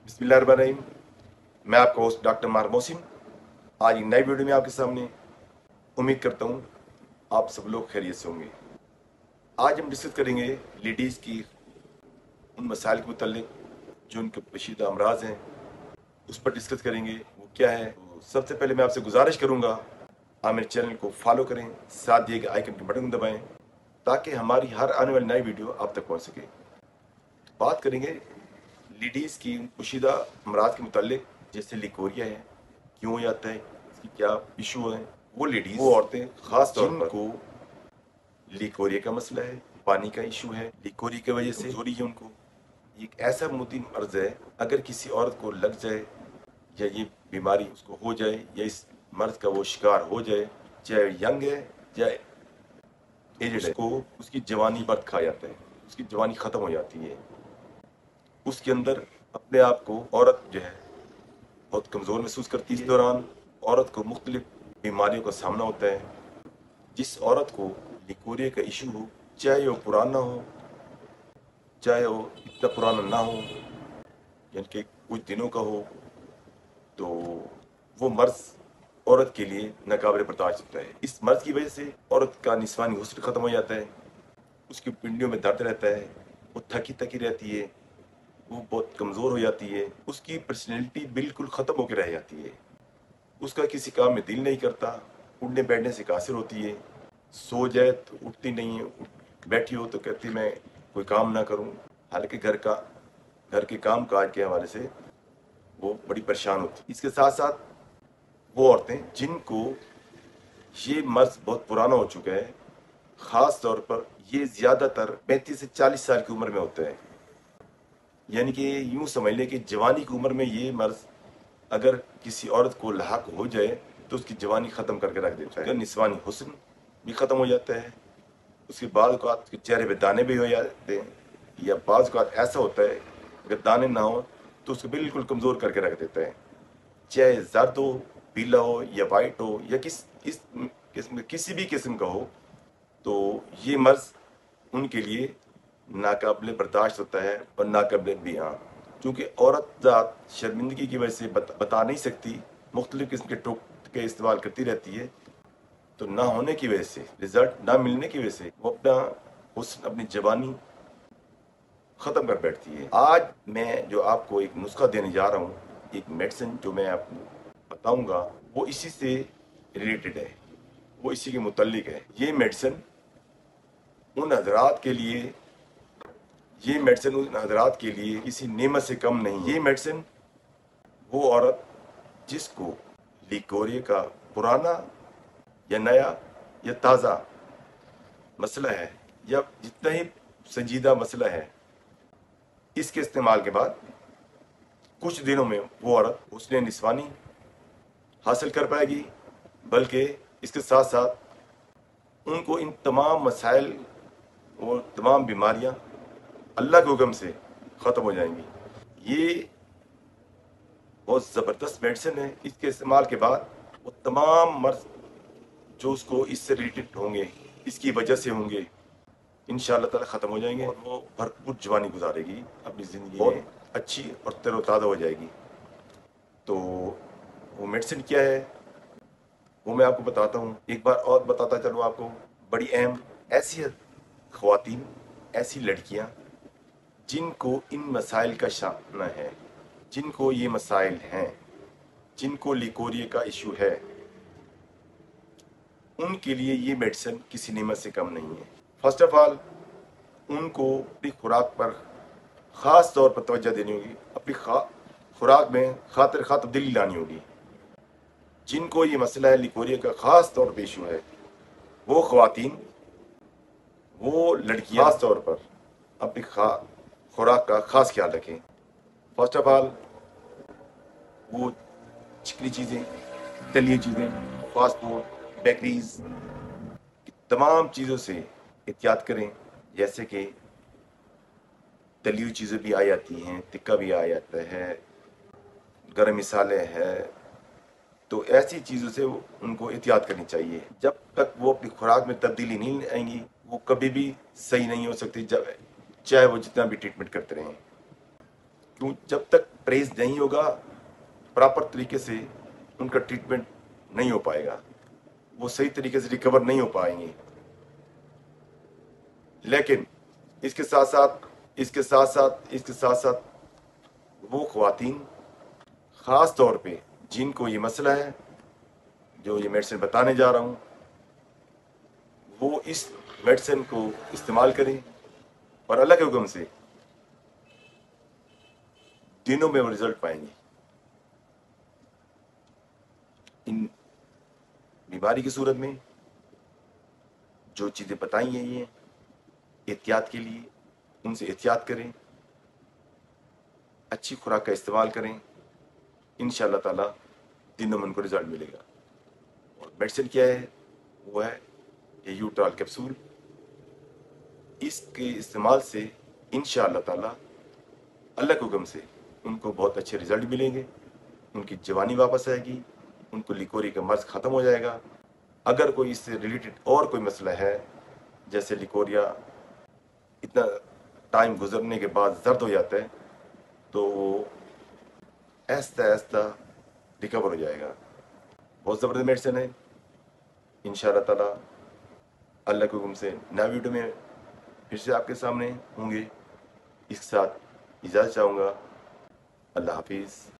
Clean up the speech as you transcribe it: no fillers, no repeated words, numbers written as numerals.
बिस्मिल्लाहिर्रहमानिर्रहीम। मैं आपका होस्ट डॉक्टर मार मोहसिन आज एक नई वीडियो में आपके सामने। उम्मीद करता हूँ आप सब लोग खैरियत से होंगे। आज हम डिस्कस करेंगे लेडीज़ की उन मसाइल के मुतल्लिक जो उनके पेचीदा अमराज हैं, उस पर डिस्कस करेंगे वो क्या है। तो सबसे पहले मैं आपसे गुजारिश करूँगा आप मेरे चैनल को फॉलो करें, साथ दिए गए आइकन के बटन को दबाएं ताकि हमारी हर आने वाली नई वीडियो आप तक पहुँच सके। तो बात करेंगे लेडीज़ की पोशीदा अमराज के मुतालिक, जैसे लिकोरिया है, क्यों हो जाता है, इसकी क्या इशू है। वो औरतें खास तौर पर जिनको लिकोरिया का मसला है, पानी का इशू है, लिकोरिया की वजह से हो रही है उनको। ये एक ऐसा मोती मर्ज है, अगर किसी औरत को लग जाए या ये बीमारी उसको हो जाए या इस मर्ज का वो शिकार हो जाए, चाहे यंग है या एजड है, उसको उसकी जवानी पर खा जाता है, उसकी जवानी ख़त्म हो जाती है। उसके अंदर अपने आप को औरत जो है बहुत कमज़ोर महसूस करती है। इस दौरान औरत को मुख्तलिफ बीमारियों का सामना होता है। जिस औरत को लिकोरिया का इशू हो, चाहे वो पुराना हो चाहे वो इतना पुराना ना हो, यानी कि कुछ दिनों का हो, तो वो मर्ज औरत के लिए नाकाबिल बर्दाश्त होता है। इस मर्ज की वजह से औरत का निस्वानी हुस्न ख़त्म हो जाता है, उसकी पिंडियों में दर्द रहता है, वो थकी थकी रहती है, वो बहुत कमज़ोर हो जाती है, उसकी पर्सनैलिटी बिल्कुल ख़त्म होकर रह जाती है, उसका किसी काम में दिल नहीं करता, उठने बैठने से कासिर होती है, सो जाए तो उठती नहीं है, बैठी हो तो कहती मैं कोई काम ना करूं। हालांकि घर के काम काज के हवाले से वो बड़ी परेशान होती। इसके साथ साथ वो औरतें जिनको ये मर्ज बहुत पुराना हो चुका है, ख़ास तौर पर ये ज़्यादातर 35 से 40 साल की उम्र में होता है, यानी कि यूँ समझ लें कि जवानी की उम्र में ये मर्ज अगर किसी औरत को लाहक हो जाए तो उसकी जवानी ख़त्म करके रख देता है, निस्वानी हुस्न भी ख़त्म हो जाता है, उसके बाद के चेहरे पे दाने भी हो जाते हैं, या बाज़ ऐसा होता है अगर दाने ना हो तो उसको बिल्कुल कमज़ोर करके रख देता है, चाहे जर्द हो, पीला हो या वाइट हो या इस किस्म किसी भी किस्म का हो। तो ये मर्ज उनके लिए नाकाबिल बर्दाश्त होता है और नाकाबिल भी। हाँ, क्योंकि औरत ज़ात शर्मिंदगी की वजह से बता नहीं सकती, मुख्तलिफ़ किस्म के टोटके इस्तेमाल करती रहती है, तो ना होने की वजह से, रिजल्ट ना मिलने की वजह से वो अपना हुस्न, अपनी जवानी ख़त्म कर बैठती है। आज मैं जो आपको एक नुस्खा देने जा रहा हूँ, एक मेडिसिन जो मैं आपको बताऊंगा, वो इसी से रिलेटेड है, वो इसी के मुतल्लिक है। उन हजरात के लिए ये मेडिसिन उन हजरात के लिए किसी नेमत से कम नहीं। ये मेडिसिन वो औरत जिसको लिकोरिया का पुराना या नया या ताज़ा मसला है, या जितना ही संजीदा मसला है, इसके इस्तेमाल के बाद कुछ दिनों में वो औरत उसने निस्वानी हासिल कर पाएगी, बल्कि इसके साथ साथ उनको इन तमाम मसाइल और तमाम बीमारियां अल्लाह के हुक्म से ख़त्म हो जाएंगी। ये बहुत ज़बरदस्त मेडिसिन है। इसके इस्तेमाल के बाद वो तमाम मर्ज जो उसको इससे रिलेटेड होंगे, इसकी वजह से होंगे, इंशाअल्लाह ताला ख़त्म हो जाएंगे और वो भरपूर जवानी गुजारेगी, अपनी ज़िंदगी बहुत अच्छी और तरोताज़ा हो जाएगी। तो वो मेडिसिन क्या है वो मैं आपको बताता हूँ। एक बार और बताता चलूँ आपको, बड़ी अहम ऐसी ख़वातीन, ऐसी लड़कियाँ जिनको इन मसाइल का सामना है, जिनको ये मसाइल हैं, जिनको लिकोरिया का इशू है, उनके लिए ये मेडिसिन किसी नेमत से कम नहीं है। फर्स्ट ऑफ ऑल उनको अपनी खुराक पर ख़ास तौर पर तवज्जो देनी होगी, अपनी खुराक में खातिर खा तब्दीली लानी होगी। जिनको ये मसला है लिकोरिया का ख़ास तौर पर इशू है, वो ख़वातीन, वो लड़कियाँ ख़ास तौर पर अपनी खुराक का ख़ास ख्याल रखें। फर्स्ट ऑफ ऑल वो चिकनी चीज़ें, तली चीज़ें, फास्ट फूड, बेकरीज, तमाम चीज़ों से एहतियात करें। जैसे कि तली हुई चीज़ें भी आ जाती हैं, तिक्का भी आ जाता है, गर्म मिसाले हैं, तो ऐसी चीज़ों से उनको एहतियात करनी चाहिए। जब तक वो अपनी खुराक में तब्दीली नहीं आएंगी, वो कभी भी सही नहीं हो सकती, जब चाहे वो जितना भी ट्रीटमेंट करते रहें। क्यों, जब तक परहेज नहीं होगा, प्रॉपर तरीके से उनका ट्रीटमेंट नहीं हो पाएगा, वो सही तरीके से रिकवर नहीं हो पाएंगे। लेकिन इसके साथ साथ वो ख्वातीन ख़ास तौर पे जिनको ये मसला है, जो ये मेडिसिन बताने जा रहा हूँ, वो इस मेडिसिन को इस्तेमाल करें और अल्लाह के हुक्म से दिनों में वो रिजल्ट पाएंगे। इन बीमारी की सूरत में जो चीज़ें बताई हैं ये एहतियात के लिए, उनसे एहतियात करें, अच्छी खुराक का इस्तेमाल करें, इंशाअल्लाह ताला दिनों में उनको रिजल्ट मिलेगा। और मेडिसिन क्या है? वो है ये यूट्राल कैप्सूल। इसके इस्तेमाल से इंशाअल्लाह ताला अल्लाह के हुक्म से उनको बहुत अच्छे रिजल्ट मिलेंगे, उनकी जवानी वापस आएगी, उनको लिकोरी का मर्ज ख़त्म हो जाएगा। अगर कोई इससे रिलेटेड और कोई मसला है, जैसे लिकोरिया इतना टाइम गुजरने के बाद जर्द हो जाता है, तो वो आहिस्ता आहिस्ता रिकवर हो जाएगा। बहुत ज़बरदस्त मेडिसिन है। इंशाअल्लाह ताला अल्लाह के हुक्म से नए वीडियो में फिर से आपके सामने होंगे। इसके साथ इजाज़त चाहूँगा। अल्लाह हाफिज़।